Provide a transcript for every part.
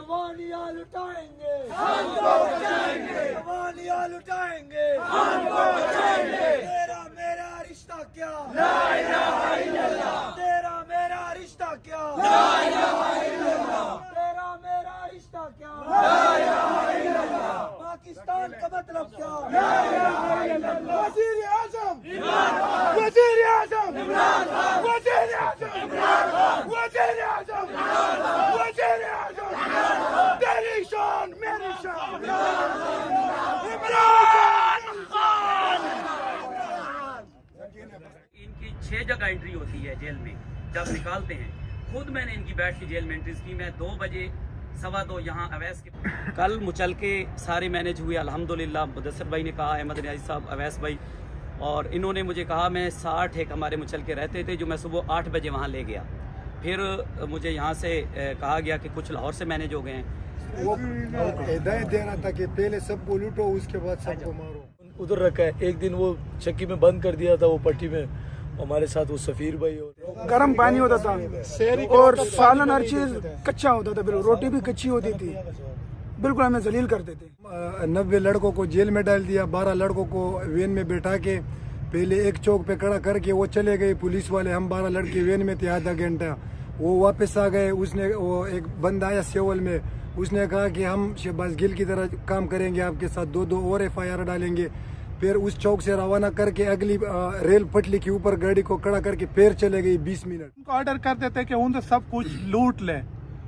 जवानियां लुटाएंगे, हमको बचाएंगे, जवानियां लुटाएंगे, हमको बचाएंगे। तेरा मेरा रिश्ता क्या, ला इलाहा इल्लल्लाह। तेरा मेरा रिश्ता क्या, ला इलाहा इल्लल्लाह। तेरा मेरा रिश्ता क्या, ला इलाहा इल्लल्लाह। पाकिस्तान का मतलब क्या, ला इलाहा इल्लल्लाह। वज़ीर आज़म इमरान खान, वज़ीर आज़म इमरान खान, वज़ीर आज़म इमरान खान, वज़ीर आज़म इमरान खान, वज़ीर आज़म इमरान खान। तेरी शान मेरी शान, इमरान खान। इनकी 6 जगह एंट्री होती है जेल में जब निकालते हैं। खुद मैंने इनकी बैठ के जेल में एंट्रीज की। मैं 2 बजे 2:15 यहाँ अवैस के कल मुचल के सारे मैनेज हुए अल्हम्दुलिल्लाह। मुदस्सिर भाई ने कहा, अहमद न्याज़ी साहब, अवैस भाई, और इन्होंने मुझे कहा मैं 60 एक हमारे मुचल के रहते थे जो मैं सुबह 8 बजे वहाँ ले गया। फिर मुझे यहाँ से कहा गया कि कुछ लाहौर से मैनेज हो गए हैं। वो हिदायत दे रहा था कि पहले सबको लूटो उसके बाद सबको मारो। उधर रखा है। एक दिन वो चक्की में बंद कर दिया था, वो पट्टी में। हमारे साथ वो सफीर भाई और गर्म पानी होता था और सालन हर चीज कच्चा होता था, बिल्कुल रोटी भी कच्ची होती थी, बिल्कुल हमें जलील करते थे। 90 लड़कों को जेल में डाल दिया, 12 लड़कों को वैन में बैठा के पहले एक चौक पे खड़ा करके वो चले गए पुलिस वाले। हम 12 लड़के वैन में थे आधा घंटा, वो वापस आ गए। उसने वो एक बंदा आया सेवल में, उसने कहा कि हम शहबाज गिल की तरह काम करेंगे आपके साथ, 2 और FIR डालेंगे। फिर उस चौक से रवाना करके अगली रेल पटली के ऊपर गाड़ी को खड़ा करके फिर चले गई 20 मिनट। उनको ऑर्डर कर देते कि उनसे सब कुछ लूट लें,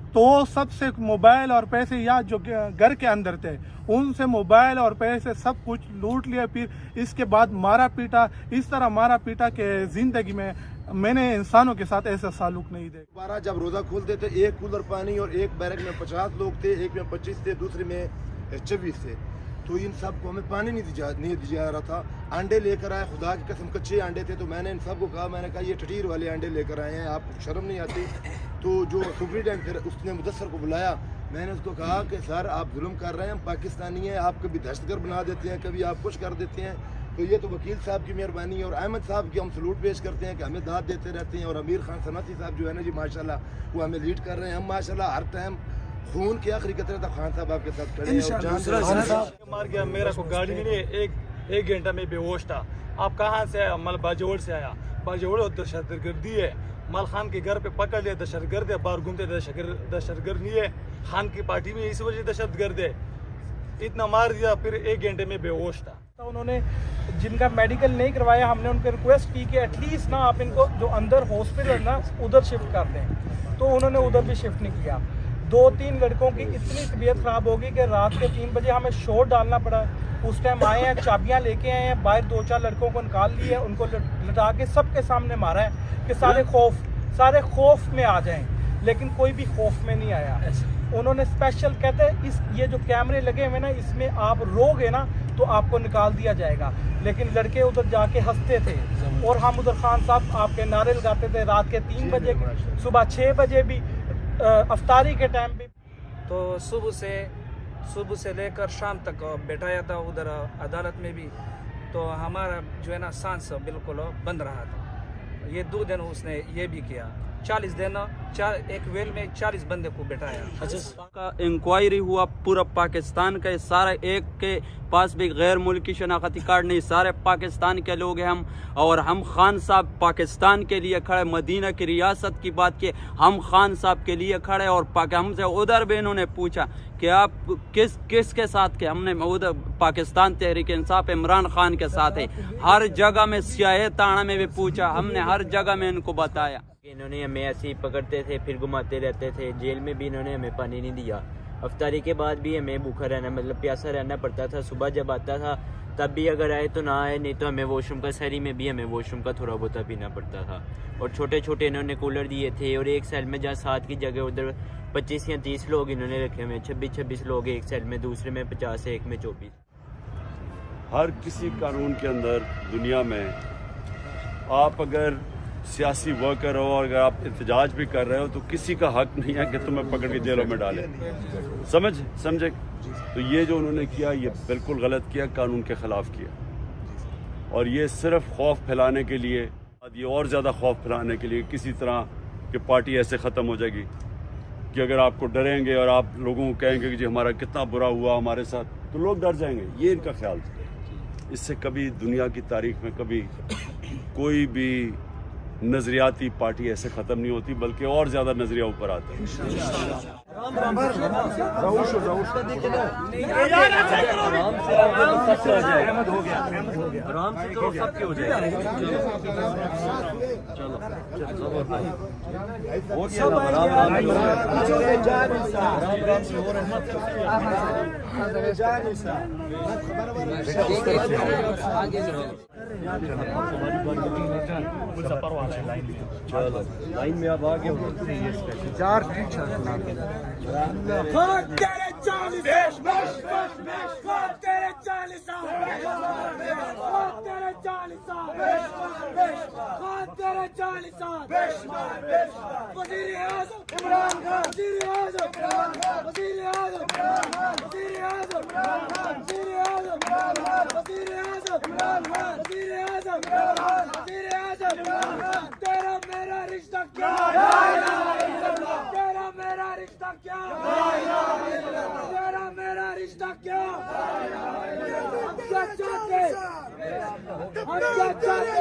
तो सबसे मोबाइल और पैसे या जो घर के अंदर थे उनसे मोबाइल और पैसे सब कुछ लूट लिया। फिर इसके बाद मारा पीटा, इस तरह मारा पीटा कि जिंदगी में मैंने इंसानों के साथ ऐसा सालुक नहीं देखा। 12 जब रोजा खोलते थे, एक कूलर पानी और एक बैरक में 50 लोग थे, एक में 25 थे, दूसरे में 26 थे। तो इन सब को हमें पानी नहीं दिया जा रहा था। अंडे लेकर आए, खुदा की कसम कच्चे अंडे थे। तो मैंने इन सबको कहा, मैंने कहा ये टटीर वाले अंडे लेकर आए हैं, आपको शर्म नहीं आती? तो जो सुप्रीटेंडेंट फिर उसने मुदस्सर को बुलाया, मैंने उसको कहा कि सर आप जुल्म कर रहे हैं, हम पाकिस्तानी हैं, आप कभी दहशतगर्द बना देते हैं, कभी आप कुछ कर देते हैं। तो ये तो वकील साहब की मेहरबानी है और अहमद साहब की हम सलूट पेश करते हैं कि हमें दाद देते रहते हैं। और अमीर खान सनाती साहब जो है ना जी, माशाल्लाह वो हमें लीड कर रहे हैं। हम माशाल्लाह हर टाइम खून के आखिरी कतरे तक खान साहब आपके साथ खड़े हैं। मार गया मेरा को गाड़ी में नहीं, एक घंटा में बेहोश था। आप कहाँ से आया? मल बाजोड़ से आया। बाजोड़ दहशतगर्दी है। मल खान के घर पे पकड़ लिया, दहशतगर्द है। बाहर घूमते दहशतगर्द नहीं है, खान की पार्टी में इस वजह दहशतगर्द है। इतना मार दिया, फिर 1 घंटे में बेहोश था। तो उन्होंने जिनका मेडिकल नहीं करवाया, हमने उनको रिक्वेस्ट की कि एटलीस्ट ना आप इनको जो अंदर हॉस्पिटल ना उधर शिफ्ट कर दें, तो उन्होंने उधर भी शिफ्ट नहीं किया। 2-3 लड़कों की इतनी तबीयत ख़राब होगी कि रात के 3 बजे हमें शोर डालना पड़ा। उस टाइम आए हैं, चाबियां लेके आए हैं, बाहर 2-4 लड़कों को निकाल लिए, उनको लटा के सबके सामने मारा है कि सारे खौफ में आ जाएं, लेकिन कोई भी खौफ में नहीं आया। उन्होंने स्पेशल कहते हैं ये जो कैमरे लगे हुए ना, इसमें आप रोगे ना तो आपको निकाल दिया जाएगा। लेकिन लड़के उधर जाके हंसते थे और हम उधर खान साहब आपके नारे लगाते थे रात के 3 बजे, सुबह 6 बजे भी, अफ्तारी के टाइम भी। तो सुबह से लेकर शाम तक बैठाया था उधर अदालत में भी। तो हमारा जो है ना सांस बिल्कुल बंद रहा था। ये 2 दिन उसने ये भी किया। 40 दिन एक वेल में 40 बंदे को बैठाया। का इंक्वायरी हुआ पूरा पाकिस्तान का, सारा एक के पास भी गैर मुल्की शनाख्ती कार्ड नहीं, सारे पाकिस्तान के लोग हैं हम। और हम खान साहब पाकिस्तान के लिए खड़े, मदीना की रियासत की बात की, हम खान साहब के लिए खड़े। और हमसे उधर भी इन्होंने पूछा कि आप किसके साथ के? हमने उधर पाकिस्तान तहरीक इंसाफ इमरान खान के साथ है। हर जगह में सियाह ताना में भी पूछा, हमने हर जगह में इनको बताया। इन्होंने हमें ऐसे ही पकड़ते थे, फिर घुमाते रहते थे। जेल में भी इन्होंने हमें पानी नहीं दिया। अफ्तारी के बाद भी हमें भूखा रहना, मतलब प्यासा रहना पड़ता था। सुबह जब आता था तब भी अगर आए तो ना आए, नहीं तो हमें वॉशरूम का, शहरी में भी हमें वॉशरूम का थोड़ा बहुत पीना पड़ता था। और छोटे छोटे इन्होंने कूलर दिए थे। और एक सेल में जहाँ 7 की जगह उधर 25 या 30 लोग इन्होंने रखे हुए, 26 लोग एक सेल में, दूसरे में 50 है, एक में 24। हर किसी कानून के अंदर दुनिया में आप अगर सियासी वर्कर हो और अगर आप एहतजाज भी कर रहे हो तो किसी का हक नहीं है कि तुम्हें पकड़ के जेलों में डालें। समझे? तो ये जो उन्होंने किया ये बिल्कुल गलत किया, कानून के खिलाफ किया। और ये सिर्फ खौफ फैलाने के लिए, ये और ज़्यादा खौफ फैलाने के लिए किसी तरह कि पार्टी ऐसे ख़त्म हो जाएगी, कि अगर आपको डरेंगे और आप लोगों को कहेंगे कि जी हमारा कितना बुरा हुआ हमारे साथ, तो लोग डर जाएंगे। ये इनका ख्याल था। इससे कभी दुनिया की तारीख में कभी कोई भी नजरियाती पार्टी ऐसे ख़त्म नहीं होती, बल्कि और ज़्यादा नजरिया ऊपर आता है। लाइन में आप आगे चार तेरे 40 तेरे 40 तेरे 40 तेरे 40 वज़ीर आज़म इमरान खान, वज़ीर आज़म वज़ीर आज़म वज़ीर आज़म वज़ीर आज़म वज़ीर आज़म वज़ीर आज़म वज़ीर आज़म। तेरा मेरा रिश्ता क्या, तेरा मेरा रिश्ता क्या, तेरा मेरा रिश्ता क्या। हम क्या चाहते, हम क्या चाहते।